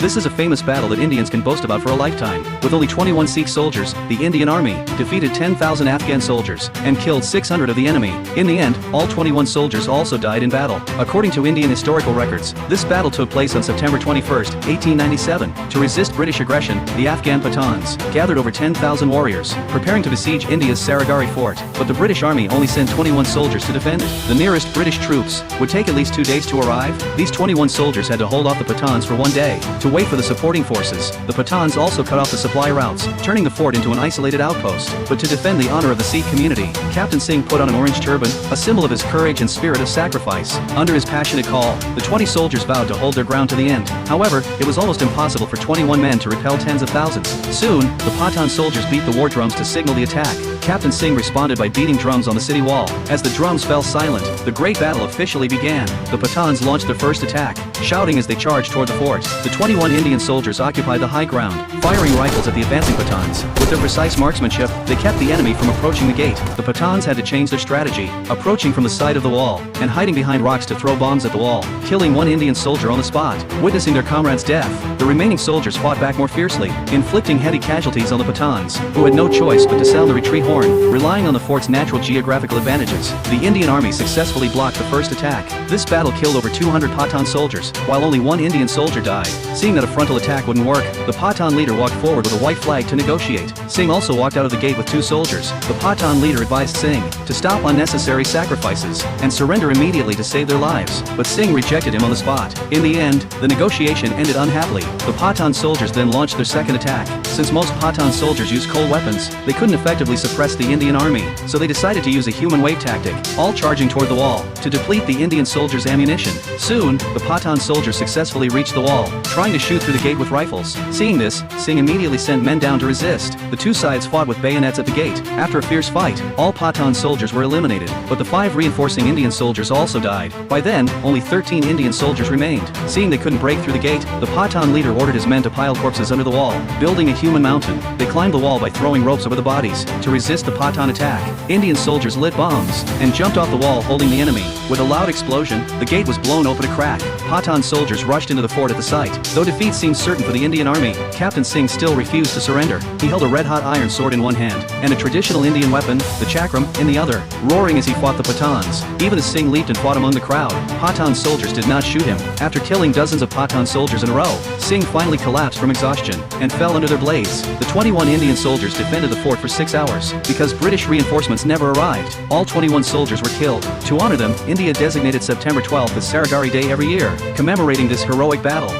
This is a famous battle that Indians can boast about for a lifetime. With only 21 Sikh soldiers, the Indian army defeated 10,000 Afghan soldiers and killed 600 of the enemy. In the end, all 21 soldiers also died in battle. According to Indian historical records, this battle took place on September 21, 1897. To resist British aggression, the Afghan Pathans gathered over 10,000 warriors, preparing to besiege India's Sarigari fort. But the British army only sent 21 soldiers to defend it. The nearest British troops would take at least 2 days to arrive. These 21 soldiers had to hold off the Pathans for 1 day to wait for the supporting forces. The Pathans also cut off the supply routes, turning the fort into an isolated outpost. But to defend the honor of the Sikh community, Captain Singh put on an orange turban, a symbol of his courage and spirit of sacrifice. Under his passionate call, the 20 soldiers vowed to hold their ground to the end. However, it was almost impossible for 21 men to repel tens of thousands. Soon, the Pathan soldiers beat the war drums to signal the attack. Captain Singh responded by beating drums on the city wall. As the drums fell silent, the great battle officially began. The Pathans launched their first attack, shouting as they charged toward the fort. The 21 Indian soldiers occupied the high ground, firing rifles at the advancing Pathans. With their precise marksmanship, they kept the enemy from approaching the gate. The Pathans had to change their strategy, approaching from the side of the wall, and hiding behind rocks to throw bombs at the wall, killing one Indian soldier on the spot. Witnessing their comrade's death, the remaining soldiers fought back more fiercely, inflicting heavy casualties on the Pathans, who had no choice but to sound the retreat horn. Relying on the fort's natural geographical advantages, the Indian army successfully blocked the first attack. This battle killed over 200 Pathan soldiers, while only one Indian soldier died. Seeing that a frontal attack wouldn't work, the Pathan leader walked forward with a white flag to negotiate. Singh also walked out of the gate with 2 soldiers. The Pathan leader advised Singh to stop unnecessary sacrifices and surrender immediately to save their lives, but Singh rejected him on the spot. In the end, the negotiation ended unhappily. The Pathan soldiers then launched their second attack. Since most Pathan soldiers use cold weapons, they couldn't effectively suppress the Indian army, so they decided to use a human wave tactic, all charging toward the wall, to deplete the Indian soldiers' ammunition. Soon, the Pathan soldiers successfully reached the wall, trying to shoot through the gate with rifles. Seeing this, Singh immediately sent men down to resist. The two sides fought with bayonets at the gate. After a fierce fight, all Pathan soldiers were eliminated, but the 5 reinforcing Indian soldiers also died. By then, only 13 Indian soldiers remained. Seeing they couldn't break through the gate, the Pathan leader ordered his men to pile corpses under the wall, building a human mountain. They climbed the wall by throwing ropes over the bodies to resist the Pathan attack. Indian soldiers lit bombs and jumped off the wall holding the enemy. With a loud explosion, the gate was blown open a crack. Pathan soldiers rushed into the fort at the site. Though defeat seemed certain for the Indian army, Captain Singh still refused to surrender. He held a red-hot iron sword in one hand and a traditional Indian weapon, the chakram, in the other, roaring as he fought the Pathans. Even as Singh leaped and fought among the crowd, Pathan soldiers did not shoot him. After killing dozens of Pathan soldiers in a row, Singh finally collapsed from exhaustion and fell under their blades. The 21 Indian soldiers defended the fort for 6 hours. Because British reinforcements never arrived, all 21 soldiers were killed. To honor them, India designated September 12th as Sarigari Day every year, commemorating this heroic battle.